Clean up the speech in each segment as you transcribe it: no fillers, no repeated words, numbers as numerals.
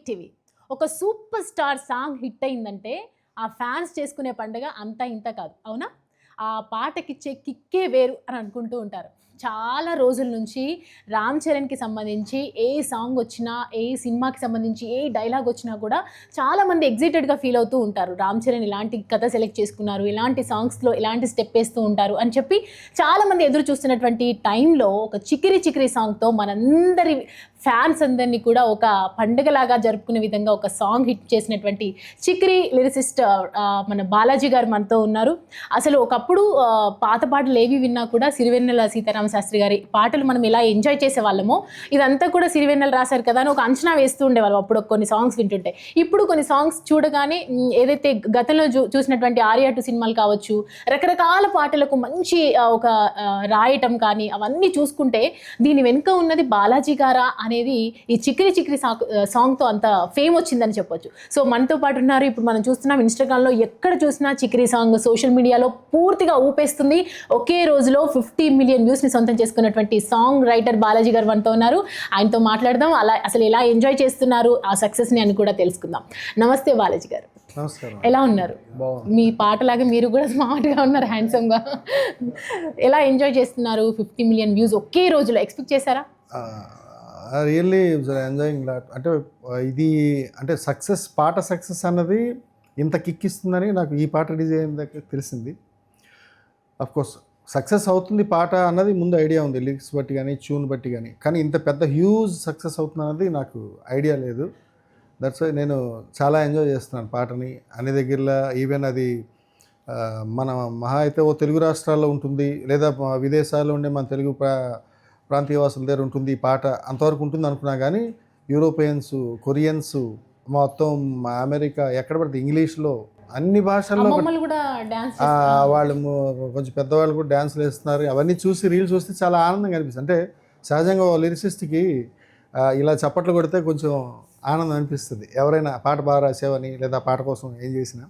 Big TV. ఒక super star song hit అయిందంటే ఆ ఫ్యాన్స్ చేసుకునే పండుగ అంతా ఇంత కాదు. అవునా? ఆ పాటకిచ్చే కిక్కే వేరు అని అనుకుంటూ ఉంటారు. చాలా రోజుల నుంచి రామ్ చరణ్‌కి సంబంధించి ఏ సాంగ్ వచ్చినా, ఏ సినిమాకి సంబంధించి ఏ డైలాగ్ వచ్చినా కూడా చాలామంది ఎక్సైటెడ్‌గా ఫీల్ అవుతూ ఉంటారు. రామ్ చరణ్ ఇలాంటి కథ సెలెక్ట్ చేసుకున్నారు, ఇలాంటి సాంగ్స్‌లో ఇలాంటి స్టెప్ వేస్తూ ఉంటారు అని చెప్పి చాలామంది ఎదురు చూస్తున్నటువంటి టైంలో ఒక 'చికిరి చికిరి' సాంగ్‌తో మనందరి ఫ్యాన్స్ అందరినీ కూడా ఒక పండుగలాగా జరుపుకునే విధంగా ఒక సాంగ్ హిట్ చేసినటువంటి 'చికిరి' లిరిసిస్ట్ మన బాలాజీ గారు మనతో ఉన్నారు. అసలు ఒకప్పుడు పాత పాటలు ఏవి విన్నా కూడా సిరివెన్నెల సీతారామ శాస్త్రి గారి పాటలు మనం ఎలా ఎంజాయ్ చేసేవాళ్ళమో, ఇదంతా కూడా సిరివెన్నెల రాశారు కదా అని ఒక అంచనా వేస్తూ ఉండేవాళ్ళం అప్పుడు కొన్ని సాంగ్స్ వింటుంటే. ఇప్పుడు కొన్ని సాంగ్స్ చూడగానే ఏదైతే గతంలో చూసినటువంటి 'ఆర్య 2' సినిమాలు కావచ్చు, రకరకాల పాటలకు మంచి ఒక రాయటం కానీ అవన్నీ చూసుకుంటే దీని వెనుక ఉన్నది బాలాజీ గారా అనేది ఈ 'చికిరి చికిరి' సాంగ్తో అంత ఫేమ్ వచ్చిందని చెప్పొచ్చు. సో మనతో పాటు ఉన్నారు. ఇప్పుడు మనం చూస్తున్నాం ఇన్స్టాగ్రామ్లో ఎక్కడ చూసినా 'చికిరి' సాంగ్ సోషల్ మీడియాలో పూర్తిగా ఊపేస్తుంది. ఒకే రోజులో 50 మిలియన్ వ్యూస్ని సొంతం చేసుకున్నటువంటి సాంగ్ రైటర్ బాలాజీ గారు మనతో ఉన్నారు. ఆయనతో మాట్లాడదాం. అసలు ఎలా ఎంజాయ్ చేస్తున్నారు ఆ సక్సెస్ని అని కూడా తెలుసుకుందాం. నమస్తే బాలాజీ గారు. నమస్కారం. ఎలా ఉన్నారు? మీ పాటలాగా మీరు కూడా స్మార్ట్గా ఉన్నారు, హ్యాండ్సమ్గా. ఎలా ఎంజాయ్ చేస్తున్నారు? 50 మిలియన్ వ్యూస్ ఒకే రోజులో ఎక్స్పెక్ట్ చేశారా? Really enjoying lot. అంటే ఇది అంటే పాట సక్సెస్ అన్నది ఇంత కిక్ ఇస్తుందని నాకు ఈ పాట రిలీజ్ అయిన దగ్గర తెలిసింది. అఫ్కోర్స్ సక్సెస్ అవుతుంది పాట అన్నది ముందు ఐడియా ఉంది, లిరిక్స్ బట్టి కానీ ట్యూన్ బట్టి కానీ ఇంత పెద్ద హ్యూజ్ సక్సెస్ అవుతుంది అన్నది నాకు ఐడియా లేదు. దట్స్ వై నేను చాలా ఎంజాయ్ చేస్తున్నాను పాటని. అన్ని దగ్గరలో ఈవెన్ అది మన మహా అయితే ఓ తెలుగు రాష్ట్రాల్లో ఉంటుంది, లేదా విదేశాల్లో ఉండే మన తెలుగు ప్రాంతీయవాసుల దగ్గర ఉంటుంది ఈ పాట, అంతవరకు ఉంటుంది అనుకున్నా. కానీ యూరోపియన్స్, కొరియన్స్, మొత్తం అమెరికా ఎక్కడ పడితే ఇంగ్లీష్లో అన్ని భాషల్లో వాళ్ళు కొంచెం పెద్దవాళ్ళు కూడా డ్యాన్స్లు వేస్తున్నారు. అవన్నీ చూసి రీల్స్ చూస్తే చాలా ఆనందంగా అనిపిస్తుంది. అంటే సహజంగా ఓ లిరిసిస్ట్కి ఇలా చప్పట్లు కొడితే కొంచెం ఆనందం అనిపిస్తుంది. ఎవరైనా పాట బాగా రాసేవని లేదా పాట కోసం ఏం చేసినా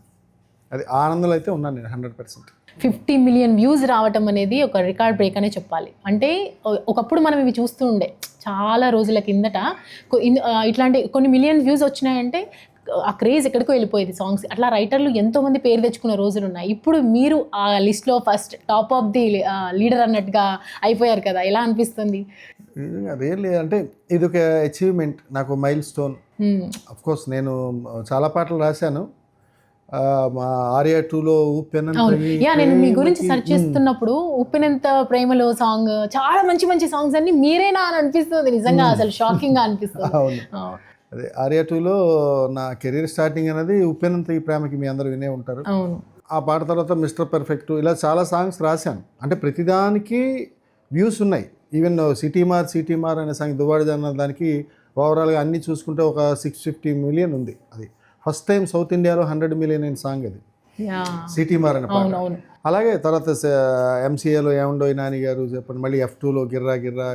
అది ఆనందంలో అయితే ఉన్నాను నేను 100%. 50 మిలియన్ వ్యూస్ రావటం అనేది ఒక రికార్డ్ బ్రేక్ అనే చెప్పాలి. అంటే ఒకప్పుడు మనం ఇవి చూస్తూ ఉండే చాలా రోజుల కిందట ఇట్లాంటి కొన్ని మిలియన్ వ్యూస్ వచ్చినాయంటే ఆ క్రేజ్ ఎక్కడికో వెళ్ళిపోయేది సాంగ్స్. అట్లా రైటర్లు ఎంతోమంది పేరు తెచ్చుకున్న రోజులు ఉన్నాయి. ఇప్పుడు మీరు ఆ లిస్ట్లో first top of the leader అన్నట్టుగా అయిపోయారు కదా, ఎలా అనిపిస్తుంది? రియల్లీ అంటే ఇది ఒక అచీవ్మెంట్, నాకు మైల్ స్టోన్. అఫ్కోర్స్ నేను చాలా పాటలు రాశాను. మా 'ఆర్య 2లో నేను మీ గురించి సెర్చ్ చేస్తున్నప్పుడు 'ఉప్పెనంత ప్రేమలో' సాంగ్, చాలా మంచి మంచి సాంగ్స్ అన్ని మీరేనా అని అనిపిస్తుంది నిజంగా. అసలు షాకింగ్గా అనిపిస్తుంది. అదే 'ఆర్య 2లో నా కెరీర్ స్టార్టింగ్ అనేది 'ఉప్పెనంత ఈ ప్రేమకి' మీ అందరూ వినే ఉంటారు. ఆ పాట తర్వాత 'మిస్టర్ పర్ఫెక్ట్' ఇలా చాలా సాంగ్స్ రాశాను. అంటే ప్రతిదానికి వ్యూస్ ఉన్నాయి. ఈవెన్ సిటీ మార్ అనే సాంగ్ దువాడిజా అన్న దానికి ఓవరాల్గా అన్నీ చూసుకుంటే ఒక 650 మిలియన్ ఉంది. అది ఫస్ట్ టైం సౌత్ ఇండియాలో 100 మిలియన్ అయిన సాంగ్ అది, సిటీ మార్ అనే పాట. అలాగే తర్వాత ఎంసీఏలో ఏమండోయ్ నాని గారు చెప్పండి, మళ్ళీ F2లో గిర్రా గిర్రా,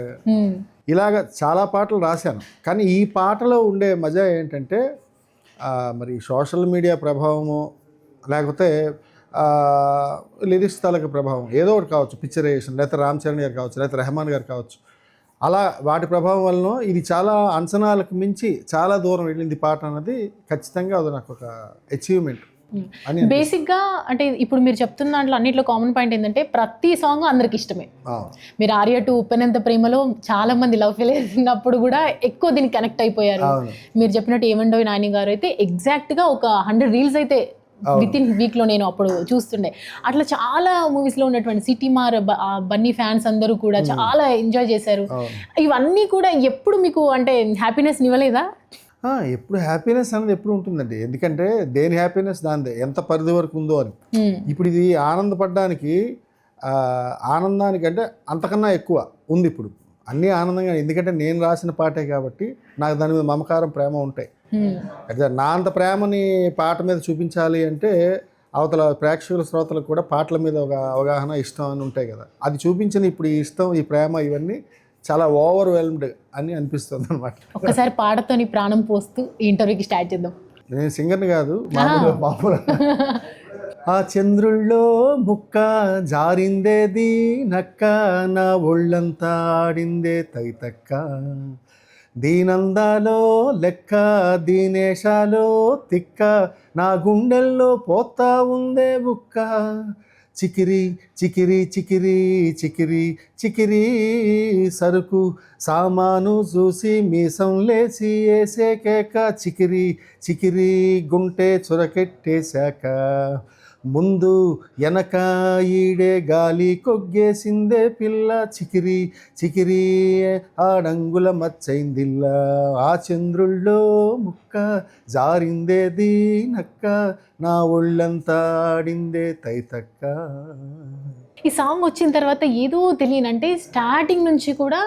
ఇలాగ చాలా పాటలు రాశాను. కానీ ఈ పాటలో ఉండే మజా ఏంటంటే మరి సోషల్ మీడియా ప్రభావము, లేకపోతే లిరిక్స్ తాలూకా ప్రభావం ఏదో ఒకటి కావచ్చు, పిక్చరైజేషన్, లేకపోతే రామ్ చరణ్ గారు కావచ్చు, లేకపోతే రెహమాన్ గారు కావచ్చు, అలా వాటి ప్రభావం వలన ఇది చాలా అంచనాలకు మించి చాలా దూరం వెళ్ళింది పాట అన్నది ఖచ్చితంగా అది నాకు ఒక అచీవ్మెంట్. బేసిక్గా అంటే ఇప్పుడు మీరు చెప్తున్న దాంట్లో అన్నింటిలో కామన్ పాయింట్ ఏంటంటే ప్రతి సాంగ్ అందరికి ఇష్టమే. మీరు 'ఆర్య 2 ఉప్పెనంత ప్రేమలో' చాలా మంది లవ్ ఫెయిలియర్ ఉన్నప్పుడు కూడా ఎక్కువ దీనికి కనెక్ట్ అయిపోయారు. మీరు చెప్పినట్టు ఏమండోయ్ నాని గారు అయితే ఎగ్జాక్ట్గా ఒక 100 రీల్స్ అయితే విత్ ఇన్ వీక్లో నేను అప్పుడు చూస్తుండే. అట్లా చాలా మూవీస్లో ఉన్నటువంటి సిటీ మార్, బన్నీ ఫ్యాన్స్ అందరూ కూడా చాలా ఎంజాయ్ చేశారు. ఇవన్నీ కూడా ఎప్పుడు మీకు అంటే హ్యాపీనెస్ ఇవ్వలేదా? ఎప్పుడు హ్యాపీనెస్ అనేది ఎప్పుడు ఉంటుందండి. ఎందుకంటే దేని హ్యాపీనెస్ దానిదే, ఎంత పరిధి వరకు ఉందో అని. ఇప్పుడు ఇది ఆనందానికంటే అంతకన్నా ఎక్కువ ఉంది ఇప్పుడు. అన్నీ ఆనందంగా, ఎందుకంటే నేను రాసిన పాటే కాబట్టి నాకు దాని మీద మమకారం, ప్రేమ ఉంటాయి. అయితే నా అంత ప్రేమని పాట మీద చూపించాలి అంటే అవతల ప్రేక్షకుల శ్రోతలకు కూడా పాటల మీద ఒక అవగాహన, ఇష్టం అని ఉంటాయి కదా. అది చూపించిన ఇప్పుడు ఈ ఇష్టం, ఈ ప్రేమ, ఇవన్నీ చాలా ఓవర్వెల్మ్డ్ అని అనిపిస్తుంది అనమాట. ఒకసారి పాటతోని ప్రాణం పోస్తూ ఈ ఇంటర్వ్యూకి స్టార్ట్ చేద్దాం. నేను సింగర్ని కాదు, మామూలు ఆ చంద్రుల్లో ముక్క జారిందేది నక్క, నా ఒళ్ళంతా ఆడిందే తైతక్క, దీనందాలో లెక్క దీనేశాలో తిక్క నా గుండెల్లో పోతా ఉందే బుక్క చికిరి చికిరి చికిరి చికిరి చికిరి సరుకు సామాను చూసి మీసం లేచి వేసే కేక చికిరి చికిరి గుంటె చురకెట్టేశాక ముందు వెనక ఈడే గాలి కొగ్గేసిందే పిల్ల చికిరి చికిరి ఆడంగుల మచ్చైందిల్లా ఆ చంద్రుల్లో ముక్క జారిందే దీనక్క నా ఒళ్ళంతా ఆడిందే తైతక్క. ఈ సాంగ్ వచ్చిన తర్వాత ఏదో తెలియనంటే స్టార్టింగ్ నుంచి కూడా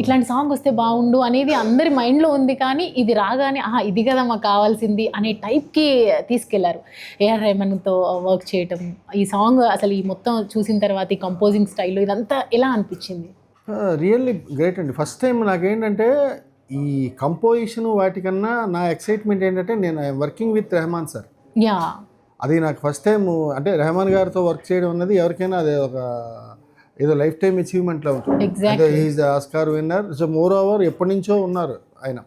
ఇట్లాంటి సాంగ్ వస్తే బాగుండు అనేది అందరి మైండ్లో ఉంది, కానీ ఇది రాగానే ఆహా ఇది కదా మాకు కావాల్సింది అనే టైప్కి తీసుకెళ్లారు. ఏఆర్ రెహమాన్తో వర్క్ చేయటం, ఈ సాంగ్ అసలు ఈ మొత్తం చూసిన తర్వాత ఈ కంపోజింగ్ స్టైల్లో ఇదంతా ఎలా అనిపించింది? రియల్లీ గ్రేట్ అండి. ఫస్ట్ టైం నాకేంటంటే ఈ కంపోజిషన్ వాటికన్నా నా ఎక్సైట్మెంట్ ఏంటంటే నేను working with Rahman sir. Yeah, అది నాకు ఫస్ట్ టైం. అంటే రెహమాన్ గారితో వర్క్ చేయడం అన్నది ఎవరికైనా అదే ఒక ఏదో లైఫ్ టైం అచీవ్మెంట్లో ఉంటుంది. అంటే is Oscar winner. So more over ఎప్పటి నుంచో ఉన్నారు ఆయన.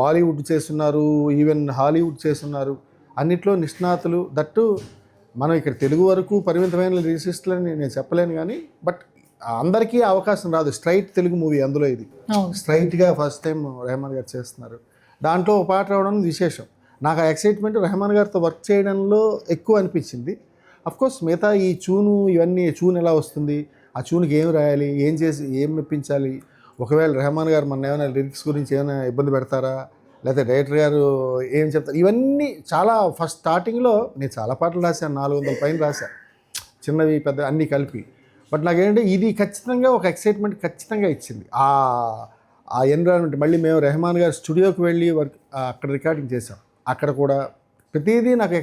బాలీవుడ్ చేస్తున్నారు, ఈవెన్ హాలీవుడ్ చేస్తున్నారు, అన్నిట్లో నిష్ణాతులు. దట్టు మనం ఇక్కడ తెలుగు వరకు పరిమితమైన లిరిసిస్టులని నేను చెప్పలేను, కానీ బట్ అందరికీ అవకాశం రాదు. స్ట్రైట్ తెలుగు మూవీ అందులో ఇది స్ట్రైట్గా ఫస్ట్ టైం రెహమాన్ గారు చేస్తున్నారు. దాంట్లో ఒక పాట రావడం విశేషం. నాకు ఆ ఎక్సైట్మెంట్ రెహమాన్ గారితో వర్క్ చేయడంలో ఎక్కువ అనిపించింది. అఫ్కోర్స్ మిగతా ఈ ట్యూను ఇవన్నీ ట్యూన్ ఎలా వస్తుంది, ఆ ట్యూన్కి ఏం రాయాలి, ఏం చేసి ఏం మెప్పించాలి, ఒకవేళ రెహమాన్ గారు మన ఏమైనా లిరిక్స్ గురించి ఏమైనా ఇబ్బంది పెడతారా, లేకపోతే డైరెక్టర్ గారు ఏం చెప్తారు, ఇవన్నీ చాలా ఫస్ట్ స్టార్టింగ్లో నేను చాలా పాటలు రాశాను, 400 పైన రాశాను, చిన్నవి పెద్ద అన్నీ కలిపి. బట్ నాకేంటంటే ఇది ఖచ్చితంగా ఒక ఎక్సైట్మెంట్ ఖచ్చితంగా ఇచ్చింది. ఆ ఎన్విరాన్మెంట్. మళ్ళీ మేము రెహమాన్ గారి స్టూడియోకి వెళ్ళి అక్కడ రికార్డింగ్ చేసాం. అక్కడ కూడా ప్రతిదీ నాకు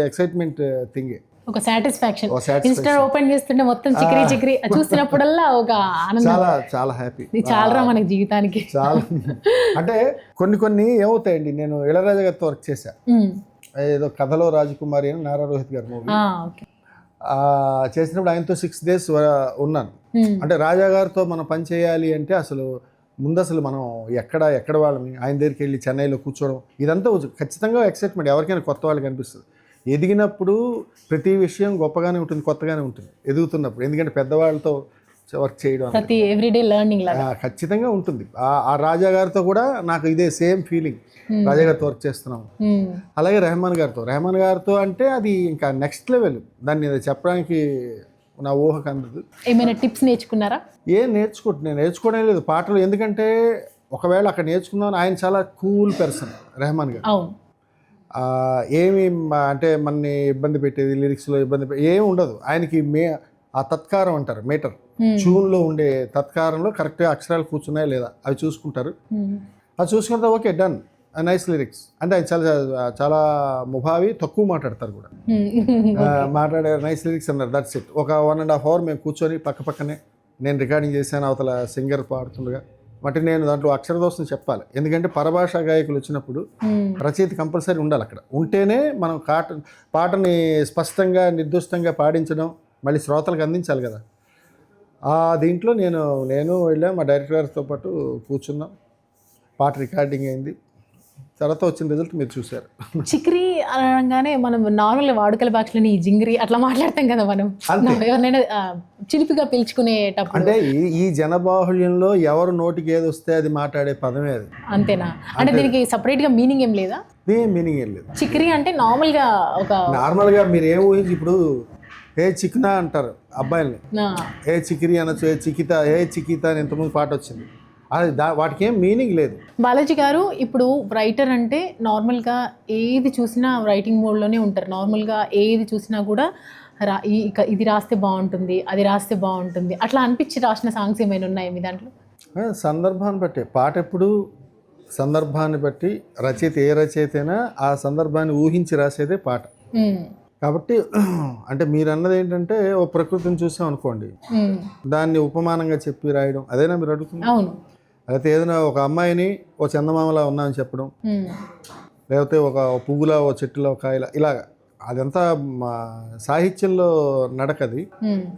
ఎక్సైట్మెంట్ థింగే, ఒక సాటిస్ఫాక్షన్. ఇన్స్టా ఓపెన్ చేస్తుంటే మొత్తం చిక్రీ చిక్రీ చూసినప్పుడల్లా ఒక ఆనందం. చాలా చాలా హ్యాపీ. చాలా మనకి జీవితానికి చాలా. అంటే కొన్ని ఏమవుతాయండి. నేను ఇళయరాజా గారితో వర్క్ చేశా, ఏదో కథలో రాజకుమారి అని నారా రోహిత్ గారి మూవీ చేసినప్పుడు ఆయనతో 6 days ఉన్నాను. అంటే రాజా గారితో మనం పని చేయాలి అంటే అసలు మనం ఎక్కడ వాళ్ళని ఆయన దగ్గరికి వెళ్ళి చెన్నైలో కూర్చోవడం, ఇదంతా ఖచ్చితంగా ఎక్సైట్మెంట్. ఎవరికైనా కొత్త వాళ్ళకి అనిపిస్తుంది. ఎదిగినప్పుడు ప్రతి విషయం గొప్పగానే ఉంటుంది, కొత్తగానే ఉంటుంది ఎదుగుతున్నప్పుడు. ఎందుకంటే పెద్దవాళ్ళతో వర్క్ చేయడం ఎవ్రీడే లెర్నింగ్ ఖచ్చితంగా ఉంటుంది. ఆ రాజా గారితో కూడా నాకు ఇదే సేమ్ ఫీలింగ్. రాజా గారితో వర్క్ చేస్తున్నాం. అలాగే రెహమాన్ గారితో అంటే అది ఇంకా నెక్స్ట్ లెవెల్. దాన్ని చెప్పడానికి నా ఊహకు అందదు. ఏమైనా టిప్స్ నేర్చుకున్నారా? నేను నేర్చుకోవడం లేదు పాటలు. ఎందుకంటే ఒకవేళ అక్కడ నేర్చుకుందామని, ఆయన చాలా కూల్ పర్సన్ రెహమాన్ గారు. ఏమి అంటే మనని ఇబ్బంది పెట్టేది, లిరిక్స్లో ఇబ్బంది ఏమి ఉండదు ఆయనకి. ఆ తత్కారం అంటారు, మీటర్ ట్యూన్లో ఉండే తత్కారంలో కరెక్ట్గా అక్షరాలు కూర్చున్నాయా లేదా అవి చూసుకుంటారు. అది చూసుకుంటే ఓకే డన్, నైస్ లిరిక్స్ అంటే. ఆయన చాలా ముభావి, తక్కువ మాట్లాడతారు కూడా. మాట్లాడే నైస్ లిరిక్స్ అన్నారు, దట్స్ ఇట్. ఒక 1.5 hour మేము కూర్చొని పక్కనే నేను రికార్డింగ్ చేశాను, అవతల సింగర్ పాడుతుండగా. బట్ నేను దాంట్లో అక్షరదోషం చెప్పాలి. ఎందుకంటే పరభాషా గాయకులు వచ్చినప్పుడు రచయిత కంపల్సరీ ఉండాలి అక్కడ. ఉంటేనే మనం పాటని స్పష్టంగా నిర్దిష్టంగా పాడించడం, మళ్ళీ శ్రోతలకు అందించాలి కదా. దీంట్లో నేను వెళ్ళా, మా డైరెక్టర్ గారితో పాటు కూర్చున్నాం. పాట రికార్డింగ్ అయింది. తర్వాత వచ్చిన రిజల్ట్ మీరు చూసారు. చిక్రీ అనగానే మనం నార్మల్గా వాడుకల భాషలోని ఈ జింగిరి అట్లా మాట్లాడతాం కదా మనం, ఎవరినైనా చిలిపిగా పిలుచుకునేటప్పుడు. అంటే ఈ జనబాహుళ్యంలో ఎవరు నోటికి ఏది వస్తే అది మాట్లాడే పదమే అది. అంతేనా? అంటే దీనికి సపరేట్గా మీనింగ్ ఏం లేదా? మీనింగ్ ఏం లేదు. చిక్రీ అంటే నార్మల్గా మీరు ఏం ఊహించి, ఇప్పుడు ఏ చిక్నా అంటారు అబ్బాయిల్ని, ఏ చికిరి అనొచ్చు, ఏ చికిత అని ఇంతకుముందు పాట వచ్చింది. అది వాటికి ఏం మీనింగ్ లేదు. బాలాజీ గారు ఇప్పుడు రైటర్ అంటే నార్మల్గా ఏది చూసినా రైటింగ్ మోడ్లోనే ఉంటారు. నార్మల్గా ఏది చూసినా కూడా ఇది రాస్తే బాగుంటుంది, అది రాస్తే బాగుంటుంది అట్లా అనిపించి రాసిన సాంగ్స్ ఏమైనా ఉన్నాయి మీ దాంట్లో? సందర్భాన్ని బట్టి పాట, ఎప్పుడు సందర్భాన్ని బట్టి రచయిత ఏ రచయిత అయినా ఆ సందర్భాన్ని ఊహించి రాసేదే పాట. కాబట్టి అంటే మీరు అన్నది ఏంటంటే ఓ ప్రకృతిని చూసాం అనుకోండి, దాన్ని ఉపమానంగా చెప్పి రాయడం, అదేనా మీరు అడుగుతున్నారు? అయితే ఏదైనా ఒక అమ్మాయిని ఓ చందమామలా ఉన్నా అని చెప్పడం, లేకపోతే ఒక పువ్వులా, ఓ చెట్టులో, కాయలా, ఇలాగా అదంతా మా సాహిత్యంలో నడకది.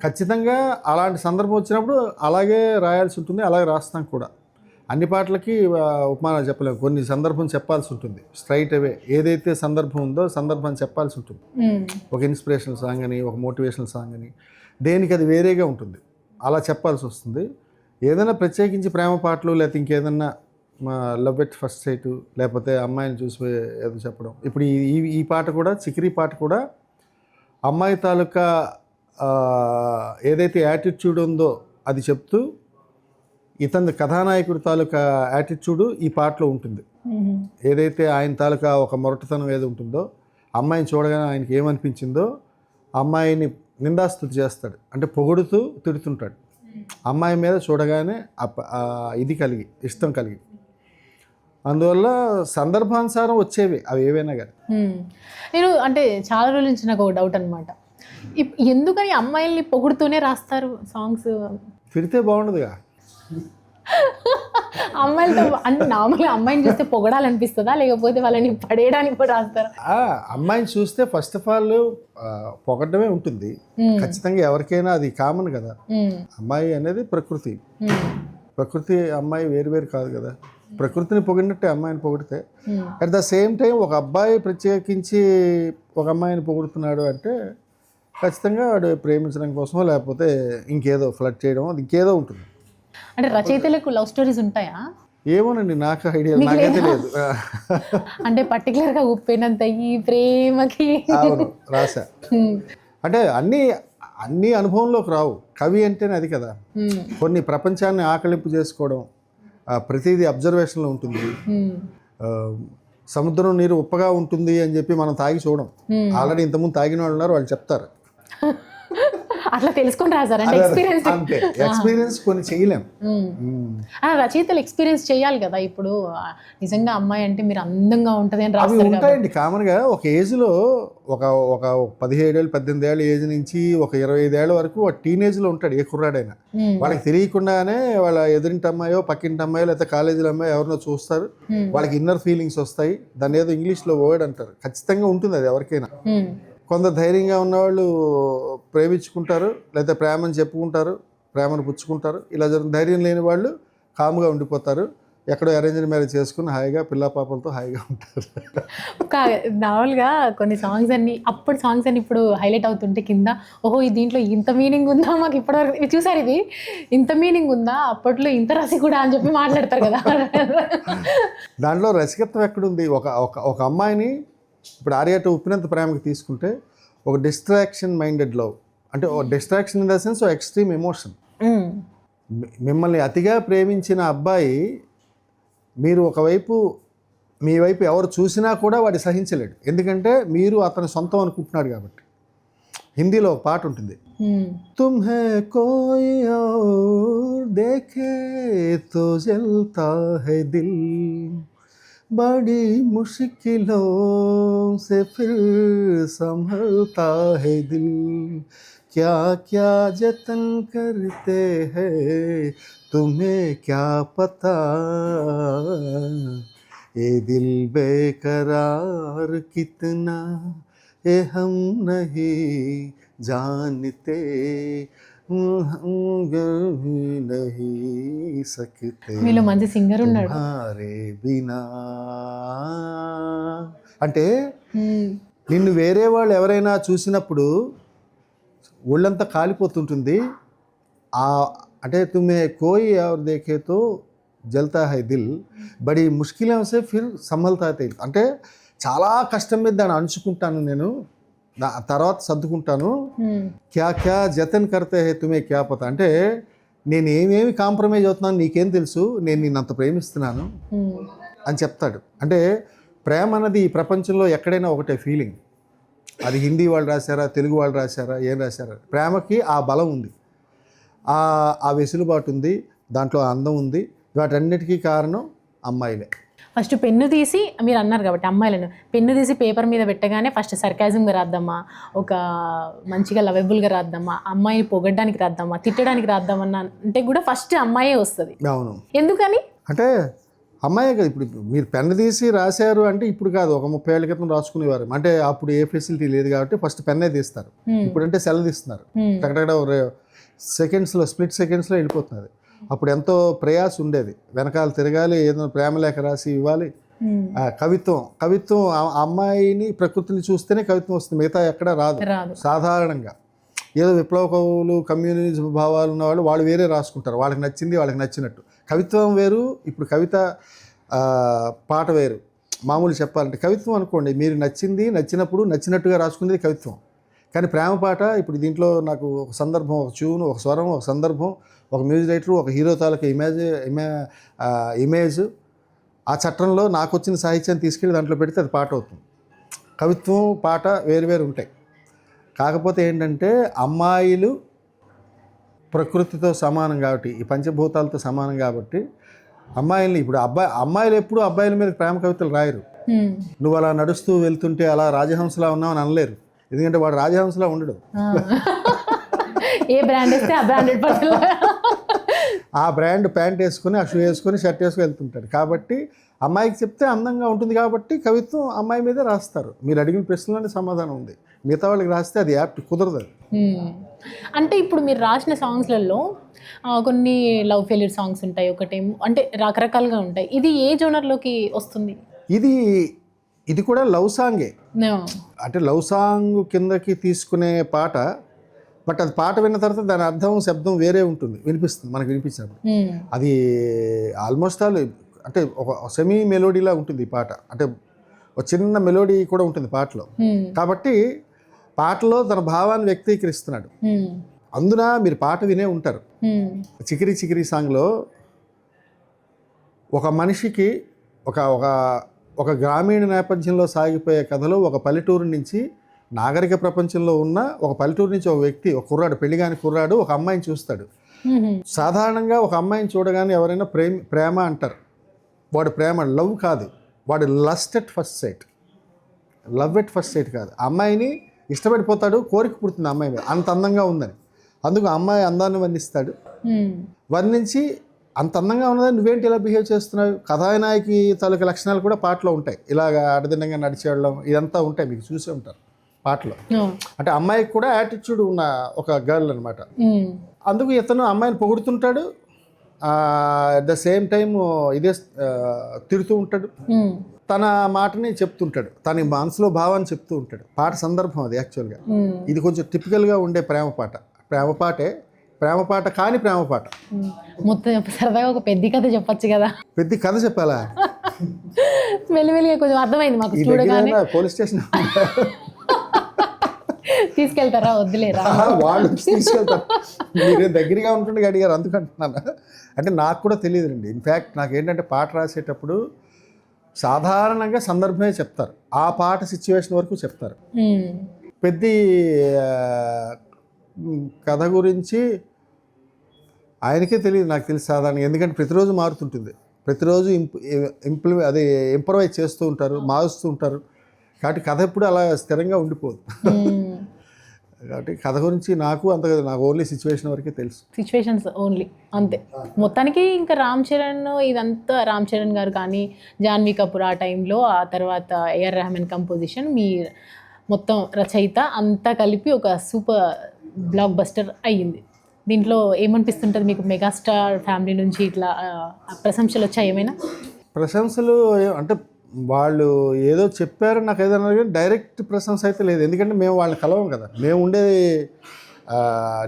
ఖచ్చితంగా అలాంటి సందర్భం వచ్చినప్పుడు అలాగే రాయాల్సి ఉంటుంది, అలాగే రాస్తాం కూడా. అన్ని పాటలకి ఉపమానాలు చెప్పలేము, కొన్ని సందర్భం చెప్పాల్సి ఉంటుంది. స్ట్రైట్ అవే ఏదైతే సందర్భం ఉందో సందర్భాన్ని చెప్పాల్సి ఉంటుంది. ఒక ఇన్స్పిరేషనల్ సాంగ్ అని, ఒక మోటివేషనల్ సాంగ్ అని, దేనికి అది వేరేగా ఉంటుంది, అలా చెప్పాల్సి వస్తుంది. ఏదైనా ప్రత్యేకించి ప్రేమ పాటలు లేకపోతే ఇంకేదన్నా లవ్ ఎట్ ఫస్ట్ సైట్, లేకపోతే అమ్మాయిని చూసి ఏదో చెప్పడం. ఇప్పుడు ఈ పాట కూడా, చికిరి పాట కూడా అమ్మాయి తాలూకా ఏదైతే యాటిట్యూడ్ ఉందో అది చెప్తూ, ఇతని కథానాయకుడి తాలూకా యాటిట్యూడ్ ఈ పాటలో ఉంటుంది. ఏదైతే ఆయన తాలూకా ఒక మొరటుతనం ఏది ఉంటుందో, అమ్మాయిని చూడగానే ఆయనకి ఏమనిపించిందో అమ్మాయిని నిందాస్తుతి చేస్తాడు, అంటే పొగుడుతూ తిడుతుంటాడు. అమ్మాయి మీద చూడగానే ఇది కలిగి, ఇష్టం కలిగి, అందువల్ల సందర్భానుసారం వచ్చేవి అవి ఏవైనా కానీ. నేను అంటే చాలా రోజుల నుంచి నాకు ఒక డౌట్ అనమాట, ఎందుకని అమ్మాయిల్ని పొగుడుతూనే రాస్తారు సాంగ్స్? తిడితే బాగుండదుగా. అమ్మాయిలతో అంటే నార్మల్గా అమ్మాయిని చూస్తే పొగడాలనిపిస్తుందా, లేకపోతే వాళ్ళని పడేయడానికి కూడా రాస్తారా? అమ్మాయిని చూస్తే ఫస్ట్ ఆఫ్ ఆల్ పొగడమే ఉంటుంది ఖచ్చితంగా, ఎవరికైనా అది కామన్ కదా. అమ్మాయి అనేది ప్రకృతి, ప్రకృతి అమ్మాయి వేరు కాదు కదా. ప్రకృతిని పొగిడినట్టే అమ్మాయిని పొగిడితే. అట్ ద సేమ్ టైం ఒక అబ్బాయి ప్రత్యేకించి ఒక అమ్మాయిని పొగుడుతున్నాడు అంటే ఖచ్చితంగా వాడు ప్రేమించడం కోసమో లేకపోతే ఇంకేదో ఫ్లర్ట్ చేయడం, అది ఇంకేదో ఉంటుంది. అంటే రచయితలకు లవ్ స్టోరీస్ ఉంటాయా? ఏమోనండి, నాకు ఐడియా, నాకైతే లేదు. అంటే పర్టికులర్గా ఉప్పినంత ఈ ప్రేమకి రాశా అంటే అన్ని అనుభవంలోకి రావు. కవి అంటేనే అది కదా. కొన్ని ప్రపంచాన్ని ఆకలింపు చేసుకోవడం, ప్రతిదీ అబ్జర్వేషన్లో ఉంటుంది. సముద్రం నీరు ఉప్పగా ఉంటుంది అని చెప్పి మనం తాగి చూడం. ఆల్రెడీ ఇంతకుముందు తాగిన వాళ్ళు ఉన్నారు, వాళ్ళు చెప్తారు. అట్లా తెలుసుకొని రాశారంటే ఎక్స్పీరియన్స్, అంతే. ఎక్స్పీరియన్స్ కొన్ని చేయలేం. రచయితలు ఎక్స్పీరియన్స్ చేయాలి కదా. ఇప్పుడు నిజంగా అమ్మాయి అంటే మీరు అందంగా ఉంటుంది అని రాస్తారు. ఉంటాయండి కామన్గా. ఒక ఏజ్లో ఒక 17 ఏళ్ళు 18 ఏళ్ళ ఏజ్ నుంచి ఒక 25 ఏళ్ళ వరకు ఒక టీనేజ్లో ఉంటాడు ఏ కుర్రాడైనా. వాళ్ళకి తెలియకుండానే వాళ్ళ ఎదురింటి అమ్మాయో పక్కింటి అమ్మాయో లేకపోతే కాలేజీలో అమ్మాయో ఎవరినో చూస్తారు, వాళ్ళకి ఇన్నర్ ఫీలింగ్స్ వస్తాయి. దాన్ని ఏదో ఇంగ్లీష్లో వర్డ్ అంటారు, ఖచ్చితంగా ఉంటుంది అది ఎవరికైనా. కొందరు ధైర్యంగా ఉన్నవాళ్ళు ప్రేమించుకుంటారు, లేకపోతే ప్రేమని చెప్పుకుంటారు, ప్రేమను పుచ్చుకుంటారు. ఇలా జరుగుతుంది. ధైర్యం లేని వాళ్ళు కామ్గా ఉండిపోతారు, ఎక్కడో అరేంజ్డ్ మ్యారేజ్ చేసుకుని హాయిగా పిల్ల పాపలతో హాయిగా ఉంటారు. నార్మల్గా కొన్ని సాంగ్స్ అన్ని, అప్పుడు సాంగ్స్ అన్ని ఇప్పుడు హైలైట్ అవుతుంటే కింద, ఓహో దీంట్లో ఇంత మీనింగ్ ఉందా, మాకు ఇప్పటివరకు చూసారు ఇది ఇంత మీనింగ్ ఉందా, అప్పట్లో ఇంత రసి కూడా అని చెప్పి మాట్లాడతారు కదా. దాంట్లో రసికత్వం ఎక్కడుంది? ఒక అమ్మాయిని ఇప్పుడు ఆర్య టు ఉప్పినంత ప్రేమకి తీసుకుంటే ఒక డిస్ట్రాక్షన్ మైండెడ్ లవ్, అంటే ఒక డిస్ట్రాక్షన్ ఇన్ ద సెన్స్ ఒక ఎక్స్ట్రీమ్ ఎమోషన్. మిమ్మల్ని అతిగా ప్రేమించిన అబ్బాయి మీరు మీ వైపు ఎవరు చూసినా కూడా వాడి సహించలేడు, ఎందుకంటే మీరు అతని సొంతం అనుకుంటున్నాడు కాబట్టి. హిందీలో ఒక పాట ఉంటుంది, తుమ్హే కోయి ఔర్ దేఖే తో జల్తా హై దిల్, बड़ी मुश्किलों से फिर संभलता है दिल, क्या क्या जतन करते हैं तुम्हें क्या पता, ये दिल बेकरार कितना ये हम नहीं जानते, మీలో మంచి సింగర్ ఉన్నాడు. అంటే నిన్ను వేరే వాళ్ళు ఎవరైనా చూసినప్పుడు ఒళ్ళంతా కాలిపోతుంటుంది. అంటే తుమ్మే కోయి ఎవరు దేఖేతో జల్తా హై దిల్, బడి ముష్కిల్ సే ఫిర్ సంభల్తా హై, అంటే చాలా కష్టం మీద దాన్ని అంచుకుంటాను నేను, తర్వాత సర్దుకుంటాను. క్యా క్యా జతన్ కర్తే హై తుమే క్యా పతా, అంటే నేను ఏమేమి కాంప్రమైజ్ అవుతున్నాను నీకేం తెలుసు, నేను నిన్నంత ప్రేమిస్తున్నాను అని చెప్తాడు. అంటే ప్రేమ అన్నది ఈ ప్రపంచంలో ఎక్కడైనా ఒకటే ఫీలింగ్. అది హిందీ వాళ్ళు రాశారా, తెలుగు వాళ్ళు రాశారా, ఏం రాశారా, ప్రేమకి ఆ బలం ఉంది, ఆ వెసులుబాటు ఉంది, దాంట్లో అందం ఉంది. వాటన్నిటికీ కారణం అమ్మాయిలే. ఫస్ట్ పెన్ను తీసి, మీరు అన్నారు కాబట్టి అమ్మాయిలను, పెన్ను తీసి పేపర్ మీద పెట్టగానే ఫస్ట్ సర్కాజంగా రాద్దామా, ఒక మంచిగా లవబుల్గా రాద్దామా, అమ్మాయిని పొగడ్డానికి రాద్దామా, తిట్టడానికి రాద్దామన్నా అంటే కూడా ఫస్ట్ అమ్మాయే వస్తుంది. అవును. ఎందుకని అంటే అమ్మాయే కదా ఇప్పుడు మీరు పెన్ తీసి రాశారు అంటే ఇప్పుడు కాదు, ఒక 30 ఏళ్ళ క్రితం రాసుకునేవారు. అంటే అప్పుడు ఏ ఫెసిలిటీ లేదు కాబట్టి ఫస్ట్ పెన్నే తీస్తారు. ఇప్పుడంటే సెల్ తీస్తున్నారు, టకటక సెకండ్స్లో, స్ప్లిట్ సెకండ్స్లో వెళ్ళిపోతున్నది. అప్పుడు ఎంతో ప్రయాస ఉండేది, వెనకాల తిరగాలి, ఏదో ప్రేమలేఖ రాసి ఇవ్వాలి. కవిత్వం అమ్మాయిని ప్రకృతిని చూస్తేనే కవిత్వం వస్తుంది, మిగతా ఎక్కడ రాదు. సాధారణంగా ఏదో విప్లవ కవులు, కమ్యూనిజం భావాలు ఉన్నవాళ్ళు వాళ్ళు వేరే రాసుకుంటారు, వాళ్ళకి నచ్చింది వాళ్ళకి నచ్చినట్టు. కవిత్వం వేరు, ఇప్పుడు కవిత పాట వేరు. మామూలు చెప్పాలంటే కవిత్వం అనుకోండి, మీరు నచ్చింది నచ్చినప్పుడు నచ్చినట్టుగా రాసుకునేది కవిత్వం. కానీ ప్రేమ పాట ఇప్పుడు దీంట్లో నాకు ఒక సందర్భం, ఒక ట్యూన్, ఒక స్వరం, ఒక సందర్భం, ఒక మ్యూజిక్ డైరెక్టర్, ఒక హీరో తాలూకా ఇమేజ్ ఆ చట్టంలో నాకు వచ్చిన సాహిత్యాన్ని తీసుకెళ్ళి దాంట్లో పెడితే అది పాట అవుతుంది. కవిత్వం పాట వేరు వేరు ఉంటాయి. కాకపోతే ఏంటంటే అమ్మాయిలు ప్రకృతితో సమానం కాబట్టి, ఈ పంచభూతాలతో సమానం కాబట్టి అమ్మాయిల్ని ఇప్పుడు అమ్మాయిలు ఎప్పుడు అబ్బాయిల మీద ప్రేమ కవితలు రాయరు. నువ్వు అలా నడుస్తూ వెళ్తుంటే అలా రాజహంసలా ఉన్నావు అని అనలేరు, ఎందుకంటే వాడు రాజహంసలా ఉండడు. ఏ బ్రాండ్ ఇస్తే ఆ బ్రాండెడ్ ఆ బ్రాండ్ ప్యాంట్ వేసుకొని, ఆ షూ వేసుకొని, షర్ట్ వేసుకొని వెళ్తుంటాడు. కాబట్టి అమ్మాయికి చెప్తే అందంగా ఉంటుంది కాబట్టి కవిత్వం అమ్మాయి మీదే రాస్తారు. మీరు అడిగిన ప్రశ్నలోనే సమాధానం ఉంది. మిగతా వాళ్ళకి రాస్తే అది యాప్ట్ కుదరదు. అంటే ఇప్పుడు మీరు రాసిన సాంగ్స్లలో కొన్ని లవ్ ఫెయిల్యూర్ సాంగ్స్ ఉంటాయి, ఒకటేమో అంటే రకరకాలుగా ఉంటాయి. ఇది ఏ జోనర్లోకి వస్తుంది? ఇది కూడా లవ్ సాంగే, అంటే లవ్ సాంగ్ కిందకి తీసుకునే పాట. బట్ అది పాట విన్న తర్వాత దాని అర్థం, శబ్దం వేరే ఉంటుంది, వినిపిస్తుంది మనకు వినిపించినప్పుడు. అది ఆల్మోస్ట్ ఆల్ అంటే ఒక సెమీ మెలోడీలా ఉంటుంది ఈ పాట, అంటే ఒక చిన్న మెలోడీ కూడా ఉంటుంది పాటలో. కాబట్టి పాటలో తన భావాన్ని వ్యక్తీకరిస్తున్నాడు. అందున మీరు పాట వినే ఉంటారు. చికిరి చికిరి సాంగ్లో ఒక మనిషికి ఒక గ్రామీణ నేపథ్యంలో సాగిపోయే కథలో ఒక పల్లెటూరు నుంచి నాగరిక ప్రపంచంలో ఉన్న ఒక పల్లెటూరు నుంచి ఒక వ్యక్తి, ఒక కుర్రాడు, పెళ్లిగాని కుర్రాడు ఒక అమ్మాయిని చూస్తాడు. సాధారణంగా ఒక అమ్మాయిని చూడగానే ఎవరైనా ప్రేమ అంటారు. వాడు ప్రేమ, లవ్ కాదు, వాడు lust at first sight. Love at first sight కాదు, అమ్మాయిని ఇష్టపడిపోతాడు, కోరిక పుడుతుంది అమ్మాయి మీద, అంత అందంగా ఉందని. అందుకు అమ్మాయి అందాన్ని వర్ణిస్తాడు. వర్ణించి అంత అందంగా ఉన్నదని నువ్వేంటి ఇలా బిహేవ్ చేస్తున్నావు, కథానాయకి తాలూకు లక్షణాలు కూడా పాటలో ఉంటాయి. ఇలాగ అడదినంగా నడిచేయడం ఇదంతా ఉంటాయి, మీకు చూసే ఉంటారు పాటలో. అంటే అమ్మాయికి కూడా యాటిట్యూడ్ ఉన్న ఒక గర్ల్ అనమాట. అందుకు ఇతను అమ్మాయిని పొగుడుతుంటాడు, అట్ ద సేమ్ టైం ఇదే తిడుతూ ఉంటాడు, తన మాటని చెప్తుంటాడు, తన మనసులో భావాన్ని చెప్తూ ఉంటాడు. పాట సందర్భం అది యాక్చువల్గా. ఇది కొంచెం టిపికల్గా ఉండే ప్రేమ పాట కానీ ప్రేమ పాట. మొత్తం సరదాగా ఒక పెద్ద కథ చెప్పచ్చు కదా. పెద్ద కథ చెప్పాలా? మెల్లిమెల్లిగా కొంచెం అర్థమైంది మాకు చూడగానే. పోలీస్ స్టేషన్ తీసుకెళ్తారా? వద్దులేరా, వాళ్ళు తీసుకెళ్తారు. మీరు దగ్గరగా ఉంటుండే అడిగారు అందుకంటున్నాను. అంటే నాకు కూడా తెలియదుండి. ఇన్ఫ్యాక్ట్ నాకేంటంటే పాట రాసేటప్పుడు సాధారణంగా సందర్భమే చెప్తారు, ఆ పాట సిచ్యువేషన్ వరకు చెప్తారు. పెద్ద కథ గురించి ఆయనకే తెలియదు, నాకు తెలిసి సాధారణంగా. ఎందుకంటే ప్రతిరోజు మారుతుంటుంది, ప్రతిరోజు ఇంప్రవైజ్ చేస్తూ ఉంటారు, మారుస్తూ ఉంటారు. కాబట్టి కథ ఎప్పుడు అలా స్థిరంగా ఉండిపోదు. కాబట్టి కథ గురించి నాకు ఓన్లీ సిచ్యువేషన్ వరకే తెలుసు. సిచ్యువేషన్స్ ఓన్లీ, అంతే. మొత్తానికి ఇంకా రామ్ చరణ్ గారు కానీ జాన్వీ కపూర్ ఆ టైంలో, ఆ తర్వాత ఏఆర్ రెహమాన్ కంపోజిషన్, మీ మొత్తం రచయిత అంతా కలిపి ఒక సూపర్ బ్లాక్ బస్టర్ అయ్యింది. దీంట్లో ఏమనిపిస్తుంటుంది మీకు? మెగాస్టార్ ఫ్యామిలీ నుంచి ఇట్లా ప్రశంసలు వచ్చాయి ఏమైనా? ప్రశంసలు అంటే వాళ్ళు ఏదో చెప్పారు, నాకు ఏదైనా డైరెక్ట్ ప్రశంస అయితే లేదు. ఎందుకంటే మేము వాళ్ళని కలవం కదా, మేము ఉండే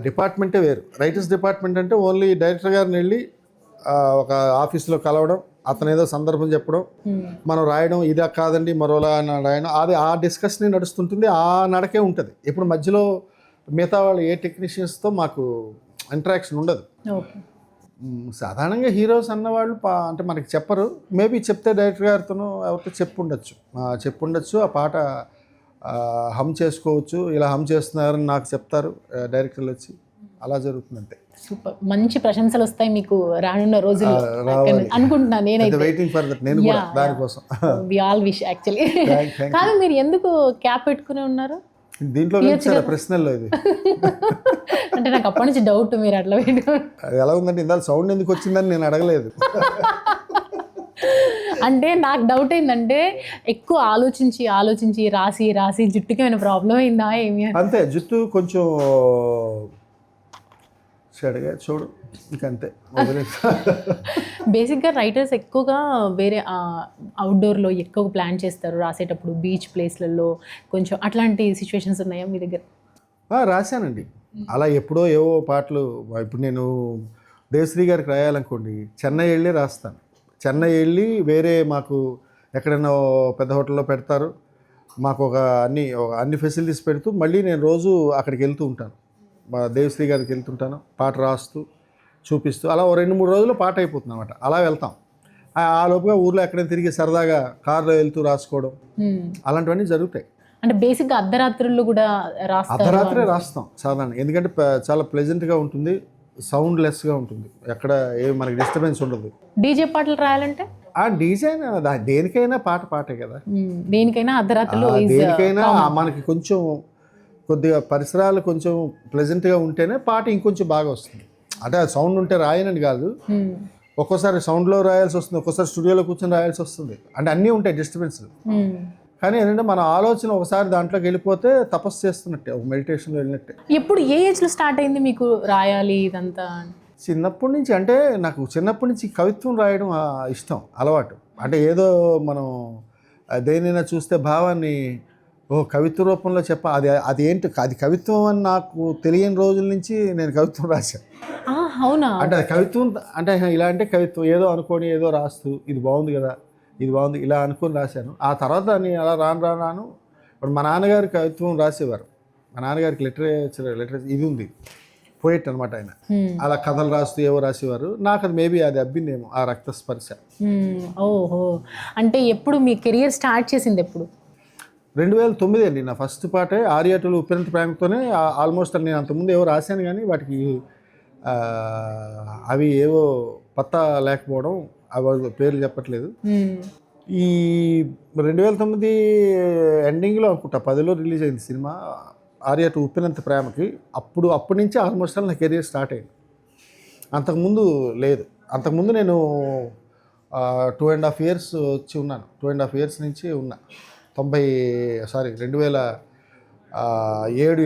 డిపార్ట్మెంటే వేరు. రైటర్స్ డిపార్ట్మెంట్ అంటే ఓన్లీ డైరెక్టర్ గారిని వెళ్ళి ఒక ఆఫీస్లో కలవడం, అతను ఏదో సందర్భం చెప్పడం, మనం రాయడం, ఇదే కాదండి మరోలా రాయడం, అది ఆ డిస్కషన్ నడుస్తుంటుంది, ఆ నడకే ఉంటుంది. ఇప్పుడు మధ్యలో మిగతా వాళ్ళు ఏ టెక్నీషియన్స్తో మాకు ఇంటరాక్షన్ ఉండదు. సాధారణంగా హీరోస్ అన్నవాళ్ళు అంటే మనకి చెప్పరు, మేబీ చెప్తే డైరెక్టర్ గారితోనూ ఎవరితో చెప్పుండొచ్చు, ఆ పాట హమ్ చేసుకోవచ్చు, ఇలా హమ్ చేస్తున్నారని నాకు చెప్తారు డైరెక్టర్లు వచ్చి, అలా జరుగుతుంది అంతే. సూపర్, మంచి ప్రశంసలు వస్తాయి మీకు రానున్న రోజుల్లో అనుకుంటున్నాను నేనైతే. వెయిటింగ్ ఫర్ దట్, నేను కూడా దానికోసం. We all wish actually. కాదు, మీరు ఎందుకు క్యాప్ పెట్టుకుని ఉన్నారు దీంట్లో? ప్రశ్నల్లో ఇది అంటే నాకు అప్పటి నుంచి డౌట్, మీరు అట్లా ఎలా ఉందంటే ఇందాక సౌండ్ ఎందుకు వచ్చిందని నేను అడగలేదు. అంటే నాకు డౌట్ ఏంటంటే ఎక్కువ ఆలోచించి రాసి జుట్టుకి ఏమైనా ప్రాబ్లం అయిందా ఏమి అని. అంతే, జుట్టు కొంచెం చెడగా చూడు ఇంకంతే. బేసిక్గా రైటర్స్ ఎక్కువగా వేరే అవుట్డోర్లో ఎక్కువ ప్లాన్ చేస్తారు రాసేటప్పుడు, బీచ్ ప్లేస్లలో కొంచెం అట్లాంటి సిచ్యువేషన్స్ ఉన్నాయా మీ దగ్గర? రాశానండి అలా ఎప్పుడో ఏవో పాటలు. ఇప్పుడు నేను దేవశ్రీ గారికి రాయాలనుకోండి, చెన్నై వెళ్ళి రాస్తాను. చెన్నై వెళ్ళి వేరే మాకు ఎక్కడైనా పెద్ద హోటల్లో పెడతారు, మాకు ఒక అన్ని ఫెసిలిటీస్ పెడుతూ మళ్ళీ నేను రోజు అక్కడికి వెళ్తూ ఉంటాను, మా దేవశ్రీ గారికి వెళ్తుంటాను, పాట రాస్తూ చూపిస్తూ అలా 2-3 రోజుల్లో పాట అయిపోతుంది అన్నమాట. అలా వెళ్తాం. ఆ లోపుగా ఊర్లో ఎక్కడైనా తిరిగి సరదాగా కారులో వెళ్తూ రాసుకోవడం అలాంటివన్నీ జరుగుతాయి. అంటే బేసిక్గా అర్ధరాత్రుల్లో కూడా రాస్తారు? అర్ధరాత్రే రాస్తాం సాధారణ, ఎందుకంటే చాలా ప్లెజెంట్గా ఉంటుంది, సౌండ్ లెస్గా ఉంటుంది, ఎక్కడ మనకి డిస్టర్బెన్స్ ఉండదు. డీజే పాటలు రాయాలంటే డీజే దేనికైనా పాటే కదా, దేనికైనా అర్ధరాత్రులు, దేనికైనా మనకి కొంచెం కొద్దిగా పరిసరాలు కొంచెం ప్లెజెంట్గా ఉంటేనే పాట ఇంకొంచెం బాగా వస్తుంది. అంటే సౌండ్ ఉంటే రాయనని కాదు, ఒక్కోసారి సౌండ్లో రాయాల్సి వస్తుంది, ఒక్కోసారి స్టూడియోలో కూర్చొని రాయాల్సి వస్తుంది, అంటే అన్నీ ఉంటాయి డిస్టర్బెన్స్. కానీ ఏంటంటే మన ఆలోచన ఒకసారి దాంట్లోకి వెళ్ళిపోతే తపస్సు చేస్తున్నట్టే, ఒక మెడిటేషన్లో వెళ్ళినట్టే. ఎప్పుడు ఏ ఏజ్లో స్టార్ట్ అయింది మీకు రాయాలి ఇదంతా? చిన్నప్పటి నుంచి, అంటే నాకు చిన్నప్పటి నుంచి కవిత్వం రాయడం ఇష్టం, అలవాటు. అంటే ఏదో మనం దేనైనా చూస్తే భావాన్ని కవిత్వ రూపంలో అది ఏంటి, అది కవిత్వం అని నాకు తెలియని రోజుల నుంచి నేను కవిత్వం రాశాను. అవునా? అంటే అది కవిత్వం అంటే ఇలా అంటే కవిత్వం ఏదో అనుకోని ఏదో రాస్తూ ఇది బాగుంది కదా, ఇది బాగుంది ఇలా అనుకొని రాశాను. ఆ తర్వాత నేను అలా రాను ఇప్పుడు మా నాన్నగారు కవిత్వం రాసేవారు. మా నాన్నగారికి లిటరేచర్ ఇది ఉంది, పోయిట్ అనమాట ఆయన. అలా కథలు రాస్తూ ఏవో రాసేవారు. నాకు అది మేబీ అది అబ్బిందేమో ఆ రక్త స్పర్శ. ఓహో, అంటే ఎప్పుడు మీ కెరియర్ స్టార్ట్ చేసింది ఎప్పుడు? 2009 అండి నా ఫస్ట్ పాటే. ఆర్యాటులు ఉప్పెనంత ప్రేమతోనే ఆల్మోస్ట్ నేను అంతకుముందు ఏవో రాశాను కానీ వాటికి అవి ఏవో పత్తా లేకపోవడం, అవి పేర్లు చెప్పట్లేదు. ఈ 2009 ఎండింగ్లో అనుకుంటా 10లో రిలీజ్ అయింది సినిమా ఆర్యాటు ఉప్పెనంత ప్రేమకి. అప్పటి నుంచి ఆల్మోస్ట్ నా కెరియర్ స్టార్ట్ అయింది. అంతకుముందు లేదు. అంతకుముందు నేను 2.5 years వచ్చి ఉన్నాను. 2.5 years నుంచి ఉన్నా. 2007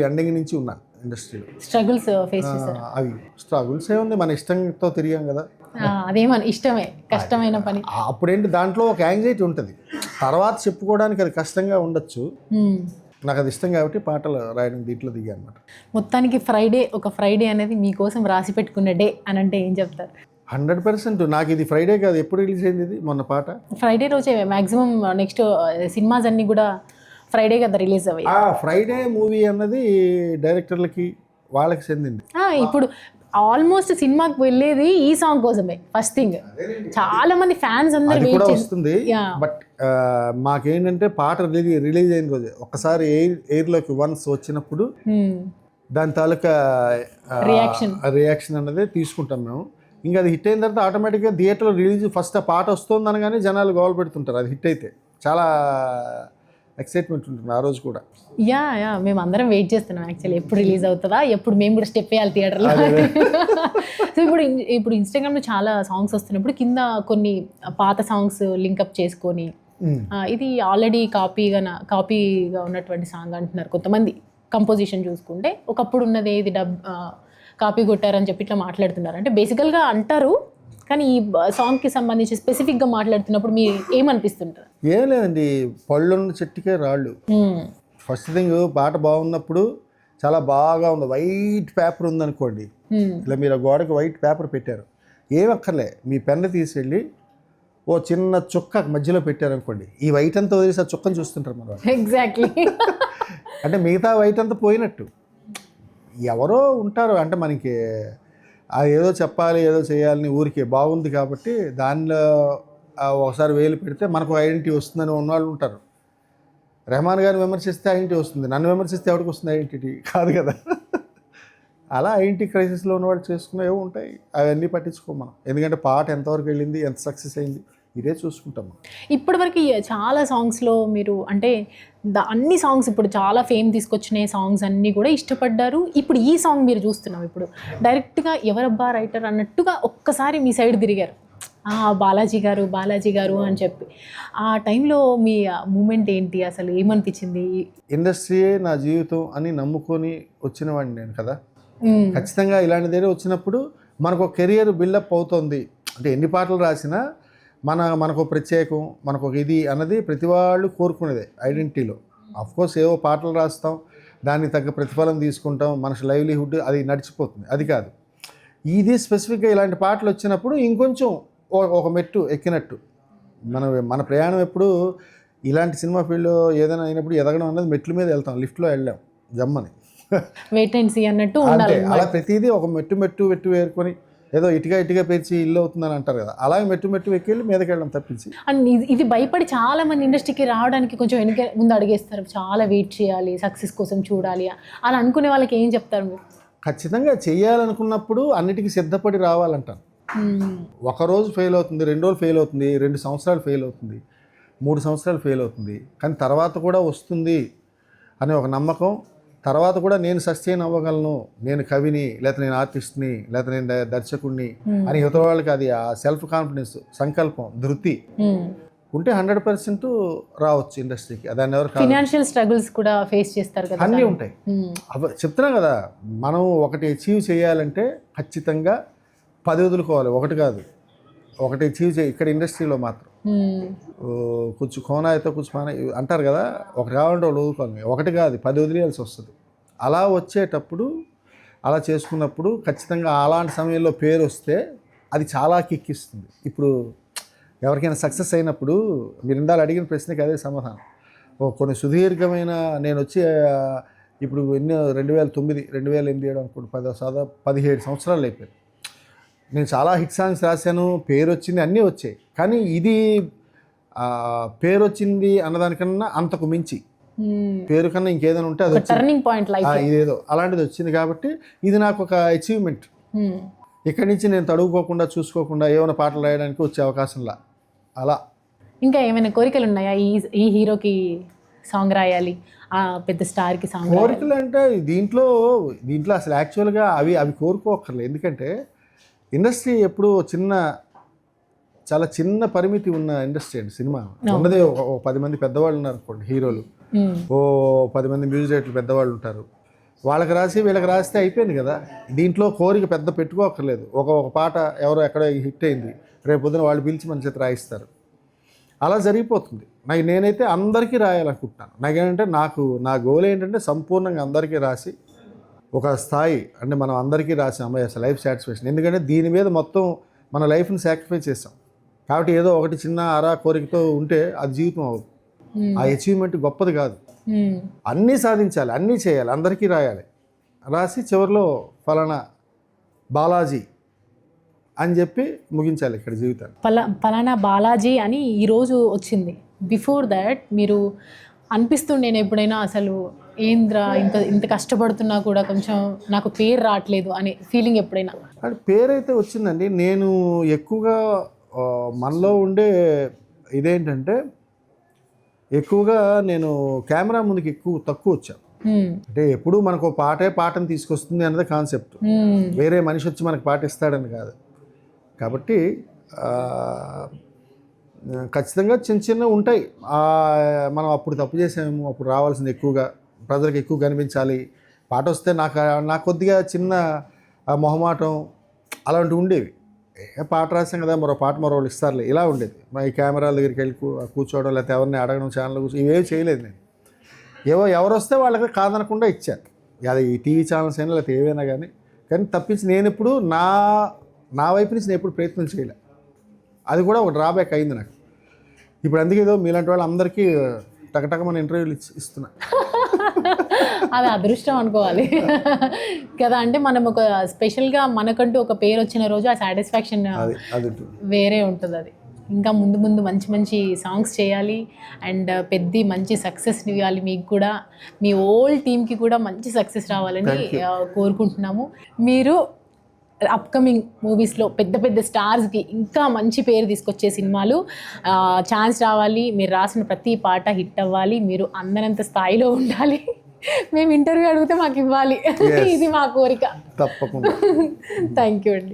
ఎండింగ్ నుంచి ఉన్నాను ఇండస్ట్రీలో. స్ట్రగుల్స్ ఫేస్ చేశారు? అవి స్ట్రగుల్స్ ఏముంది, మన ఇష్టంతో తిరిగాం కదా, అదేమని ఇష్టమే, కష్టమైన పని. అప్పుడేంటి దాంట్లో ఒక యాంగ్జైటీ ఉంటుంది, తర్వాత చెప్పుకోవడానికి అది కష్టంగా ఉండొచ్చు. నాకు అది ఇష్టం కాబట్టి పాటలు రాయడం దీంట్లో దిగా అనమాట. మొత్తానికి ఒక ఫ్రైడే అనేది మీకోసం రాసి పెట్టుకున్న డే అని అంటే ఏం చెప్తారు? 100% నాకు ఇది ఫ్రైడే కాదు, ఎప్పుడు రిలీజ్ అయింది ఇది, మొన్న పాట ఫ్రైడే రోజే. మ్యాక్సిమం నెక్స్ట్ సినిమాస్ అన్నీ కూడా ఫ్రైడే కదా రిలీజ్ అవ్వాలి. ఫ్రైడే మూవీ అన్నది డైరెక్టర్లకి వాళ్ళకి చెందింది. ఇప్పుడు ఆల్మోస్ట్ సినిమాకి వెళ్ళేది ఈ సాంగ్ కోసమే ఫస్ట్ థింగ్. చాలా మంది ఫ్యాన్స్ అందరూ కూడా వస్తుంది. బట్ మాకేంటంటే పాట రిలీజ్ అయిన రోజే ఒక్కసారి ఎయిర్లోకి వన్స్ వచ్చినప్పుడు దాని తాలూకా రియాక్షన్ అన్నది తీసుకుంటాం మేము. ఇంకా అది హిట్ అయిన తర్వాత ఆటోమేటిక్గా థియేటర్లో రిలీజ్ ఫస్ట్ ఆ పాట వస్తుంది అనగానే జనాలు గోల్ పెడుతుంటారు. అది హిట్ అయితే చాలా ఎక్సైట్మెంట్ ఉంటుంది ఆ రోజు కూడా. మేము అందరం వెయిట్ చేస్తున్నాం యాక్చువల్లీ, ఎప్పుడు రిలీజ్ అవుతుందా, ఎప్పుడు మేము కూడా స్టెప్ వేయాలి థియేటర్లో. సో ఇప్పుడు ఇన్స్టాగ్రామ్లో చాలా సాంగ్స్ వస్తున్నప్పుడు కింద కొన్ని పాత సాంగ్స్ లింకప్ చేసుకొని ఇది ఆల్రెడీ కాపీగా ఉన్నటువంటి సాంగ్ అంటున్నారు కొంతమంది. కంపోజిషన్ చూసుకుంటే ఒకప్పుడు ఉన్నది ఇది కాపీ కొట్టారని చెప్పి ఇట్లా మాట్లాడుతున్నారు. అంటే బేసికల్గా అంటారు, కానీ ఈ సాంగ్కి సంబంధించి స్పెసిఫిక్గా మాట్లాడుతున్నప్పుడు మీరు ఏమనిపిస్తుంటారు? ఏం లేదండి, పళ్ళున్న చెట్టుకే రాళ్ళు. ఫస్ట్ థింగ్ పాట బాగున్నప్పుడు చాలా బాగా ఉంది, వైట్ పేపర్ ఉందనుకోండి, ఇలా మీరు గోడకి వైట్ పేపర్ పెట్టారు, ఏమక్కర్లే మీ పెన్ను తీసుకెళ్ళి ఓ చిన్న చుక్క మధ్యలో పెట్టారనుకోండి, ఈ వైట్ అంతా వదిలేసి ఆ చుక్కను చూస్తుంటారు మన. ఎగ్జాక్ట్లీ. అంటే మిగతా వైట్ అంతా పోయినట్టు. ఎవరో ఉంటారు అంటే మనకి ఏదో చెప్పాలి ఏదో చేయాలని ఊరికే బాగుంది కాబట్టి దానిలో ఒకసారి వేలు పెడితే మనకు ఐడెంటిటీ వస్తుందని ఉన్నవాళ్ళు ఉంటారు. రెహమాన్ గారిని విమర్శిస్తే ఐడెంటిటీ వస్తుంది, నన్ను విమర్శిస్తే ఎవరికి వస్తుంది ఐడెంటిటీ? కాదు కదా. అలా ఐడెంటిటీ క్రైసిస్లో ఉన్నవాళ్ళు చేసుకునేవి ఉంటాయి, అవన్నీ పట్టించుకోం మనం. ఎందుకంటే పాట ఎంతవరకు వెళ్ళింది, ఎంత సక్సెస్ అయింది, ఇదే చూసుకుంటాం. ఇప్పటివరకు చాలా సాంగ్స్లో మీరు అంటే అన్ని సాంగ్స్ ఇప్పుడు చాలా ఫేమ్ తీసుకొచ్చిన సాంగ్స్ అన్నీ కూడా ఇష్టపడ్డారు. ఇప్పుడు ఈ సాంగ్ మీరు చూస్తున్నాం, ఇప్పుడు డైరెక్ట్గా ఎవరబ్బా రైటర్ అన్నట్టుగా ఒక్కసారి మీ సైడ్ తిరిగారు. బాలాజీ గారు అని చెప్పి ఆ టైంలో మీ మూమెంట్ ఏంటి, అసలు ఏమనిపించింది? ఇండస్ట్రీయే నా జీవితం అని నమ్ముకొని వచ్చిన వాడిని నేను కదా. మ్మ్. ఖచ్చితంగా ఇలాంటిదే వచ్చినప్పుడు మనకు ఒక కెరియర్ బిల్డప్ అవుతుంది. అంటే ఎన్ని పాటలు రాసినా మనకు ప్రత్యేకం, మనకు ఒక ఇది అన్నది ప్రతి వాళ్ళు కోరుకునేదే ఐడెంటిటీలో. కోర్స్ ఏవో పాటలు రాస్తాం, దానికి తగ్గ ప్రతిఫలం తీసుకుంటాం, మన లైవ్లీహుడ్ అది నడిచిపోతుంది, అది కాదు. ఇది స్పెసిఫిక్గా ఇలాంటి పాటలు వచ్చినప్పుడు ఇంకొంచెం ఒక మెట్టు ఎక్కినట్టు. మన ప్రయాణం ఎప్పుడు ఇలాంటి సినిమా ఫీల్డ్లో ఏదైనా అయినప్పుడు ఎదగడం అనేది మెట్ల మీద వెళ్తాం, లిఫ్ట్లో వెళ్ళాం జమ్మని. వెయిట్ అండ్ సీ అన్నట్టు అంటే ఉండాలి. అలా ప్రతిదీ ఒక మెట్టు వేరుకొని ఏదో ఇటుగా పేర్చి ఇల్లు అవుతుందని అంటారు కదా, అలాగే మెట్టు ఎక్కి మీదకి వెళ్ళడం తప్పించి. అండ్ ఇది భయపడి చాలా మంది ఇండస్ట్రీకి రావడానికి కొంచెం వెనక ముందు అడిగేస్తారు, చాలా వెయిట్ చేయాలి, సక్సెస్ కోసం చూడాలి అలా అనుకునే వాళ్ళకి ఏం చెప్తారు మీరు? ఖచ్చితంగా చేయాలనుకున్నప్పుడు అన్నిటికీ సిద్ధపడి రావాలంటాను. ఒకరోజు ఫెయిల్ అవుతుంది, 2 రోజులు ఫెయిల్ అవుతుంది, 2 సంవత్సరాలు ఫెయిల్ అవుతుంది, 3 సంవత్సరాలు ఫెయిల్ అవుతుంది, కానీ తర్వాత కూడా వస్తుంది అనే ఒక నమ్మకం. తర్వాత కూడా నేను సస్టైన్ అవ్వగలను, నేను కవిని, లేకపోతే నేను ఆర్టిస్ట్ని, లేకపోతే నేను దర్శకుడిని అని యువత వాళ్ళకి అది ఆ సెల్ఫ్ కాన్ఫిడెన్స్, సంకల్పం, ధృతి ఉంటే 100% రావచ్చు ఇండస్ట్రీకి. దాన్ని ఎవరు ఫైనాన్షియల్ స్ట్రగుల్స్ కూడా ఫేస్ చేస్తారు కదా, అన్నీ ఉంటాయి. చెప్తున్నా కదా, మనం ఒకటి అచీవ్ చేయాలంటే ఖచ్చితంగా 10 వదులుకోవాలి, ఒకటి కాదు. ఒకటి అచీవ్ ఇక్కడ ఇండస్ట్రీలో మాత్రం కొంచెం కోనా అయితే కొంచెం పాన అంటారు కదా, ఒకటి కావాలంటే ఒకటి వదులుకోవాలి, ఒకటి కాదు 10 వదిలేయాల్సి వస్తుంది. అలా వచ్చేటప్పుడు, అలా చేసుకున్నప్పుడు ఖచ్చితంగా అలాంటి సమయంలో పేరు వస్తే అది చాలా కిక్కిస్తుంది. ఇప్పుడు ఎవరికైనా సక్సెస్ అయినప్పుడు మీరు ఇందాలు అడిగిన ప్రశ్నకి అదే సమాధానం. కొన్ని సుదీర్ఘమైన నేను వచ్చి ఇప్పుడు ఎన్నో 2009, 2008 అనుకుంటు 17 సంవత్సరాలు అయిపోయింది. నేను చాలా హిట్ సాంగ్స్ రాశాను, పేరు వచ్చింది, అన్నీ వచ్చాయి. కానీ ఇది పేరు వచ్చింది అన్నదానికన్నా అంతకు మించి పేరు కన్నా ఇంకేదైనా ఉంటే అది టర్నింగ్ పాయింట్ లైఫ్ ఇదేదో అలాంటిది వచ్చింది. కాబట్టి ఇది నాకు ఒక అచీవ్మెంట్. ఇక్కడి నుంచి నేను తడువుకోకుండా చూసుకోకుండా ఏమైనా పాటలు రాయడానికి వచ్చే అవకాశంలా అలా. ఇంకా ఏమైనా కోరికలు ఉన్నాయా ఈ హీరోకి సాంగ్ రాయాలి, ఆ పెద్ద స్టార్కి సాంగ్? కోరికలు అంటే దీంట్లో అసలు యాక్చువల్గా అవి కోరుకోక్కర్లేదు. ఎందుకంటే ఇండస్ట్రీ ఎప్పుడు చాలా చిన్న పరిమితి ఉన్న ఇండస్ట్రీ అండి. సినిమా ఉన్నదే ఓ 10 మంది పెద్దవాళ్ళు ఉన్నారు అనుకోండి, హీరోలు, ఓ 10 మంది మ్యూజిక్ డైరెక్టర్లు పెద్దవాళ్ళు ఉంటారు. వాళ్ళకి రాసి వీళ్ళకి రాస్తే అయిపోయింది కదా. దీంట్లో కోరిక పెద్ద పెట్టుకోక్కర్లేదు. ఒక పాట ఎవరో ఎక్కడో హిట్ అయింది, రేపు పొద్దున వాళ్ళు పిలిచి మన చేత రాయిస్తారు, అలా జరిగిపోతుంది. నేనైతే అందరికీ రాయాలనుకుంటున్నాను. నాకేంటంటే నా గోల్ ఏంటంటే సంపూర్ణంగా అందరికీ రాసి ఒక స్థాయి, అంటే మనం అందరికీ రాసాం అమ్మాయి అసలు లైఫ్ సాటిస్ఫాక్షన్. ఎందుకంటే దీని మీద మొత్తం మన లైఫ్ని సాక్రిఫైస్ చేస్తాం కాబట్టి ఏదో ఒకటి చిన్న కోరికతో ఉంటే అది జీవితం అవ్వదు. ఆ అచీవ్మెంట్ గొప్పది కాదు. అన్నీ సాధించాలి, అన్నీ చేయాలి, అందరికీ రాయాలి, రాసి చివరిలో ఫలానా బాలాజీ అని చెప్పి ముగించాలి ఇక్కడ జీవితాన్ని. ఫలానా బాలాజీ అని ఈరోజు వచ్చింది. బిఫోర్ దాట్ మీరు అనిపిస్తుండే ఎప్పుడైనా అసలు ఏంద్రా ఇంత కష్టపడుతున్నా కూడా కొంచెం నాకు పేరు రావట్లేదు అనే ఫీలింగ్ ఎప్పుడైనా? అంటే పేరు అయితే వచ్చిందండి. నేను ఎక్కువగా మనలో ఉండే ఇదేంటంటే ఎక్కువగా నేను కెమెరా ముందుకి తక్కువ వచ్చాను. అంటే ఎప్పుడు మనకు పాటని తీసుకొస్తుంది అన్నది కాన్సెప్ట్, వేరే మనిషి వచ్చి మనకు పాట ఇస్తాడని కాదు. కాబట్టి ఖచ్చితంగా చిన్న ఉంటాయి. మనం అప్పుడు తప్పు చేసాము, అప్పుడు రావాల్సింది ఎక్కువగా ప్రజలకు ఎక్కువ కనిపించాలి, పాట వస్తే నాకు కొద్దిగా చిన్న మొహమాటం అలాంటివి ఉండేవి. పాట రాసాం కదా, మరో వాళ్ళు ఇస్తారులే, ఇలా ఉండేది. ఈ కెమెరాల దగ్గరికి వెళ్ళి కూర్చోవడం, లేకపోతే ఎవరిని అడగడం, ఛానల్ కూర్చో, ఇవేవి చేయలేదు నేను. ఎవరు వస్తే వాళ్ళకి కాదనకుండా ఇచ్చాను. అది ఈ టీవీ ఛానల్స్ అయినా లేకపోతే ఏవైనా కానీ తప్పించి నేను ఇప్పుడు నా వైపు నుంచి నేను ఎప్పుడు ప్రయత్నం చేయలే. అది కూడా ఒక డ్రాబ్యాక్ అయింది నాకు. ఇప్పుడు అందుకే ఏదో మీలాంటి వాళ్ళు అందరికీ టకటకమైన ఇంటర్వ్యూలు ఇస్తున్నా. అది అదృష్టం అనుకోవాలి కదా. అంటే మనం ఒక స్పెషల్గా మనకంటూ ఒక పేరు వచ్చిన రోజు ఆ సాటిస్ఫాక్షన్ వేరే ఉంటుంది. అది ఇంకా ముందు మంచి సాంగ్స్ చేయాలి అండ్ మంచి సక్సెస్ని ఇవ్వాలి. మీకు కూడా మీ ఓల్ టీమ్కి కూడా మంచి సక్సెస్ రావాలని కోరుకుంటున్నాము. మీరు అప్కమింగ్ మూవీస్లో పెద్ద స్టార్స్కి ఇంకా మంచి పేరు తీసుకొచ్చే సినిమాలు ఛాన్స్ రావాలి. మీరు రాసిన ప్రతి పాట హిట్ అవ్వాలి. మీరు అందరంత స్థాయిలో ఉండాలి. మేము ఇంటర్వ్యూ అడిగితే మాకు ఇవ్వాలి, ఇది మా కోరిక. తప్పకుండా. థ్యాంక్ యూ అండి.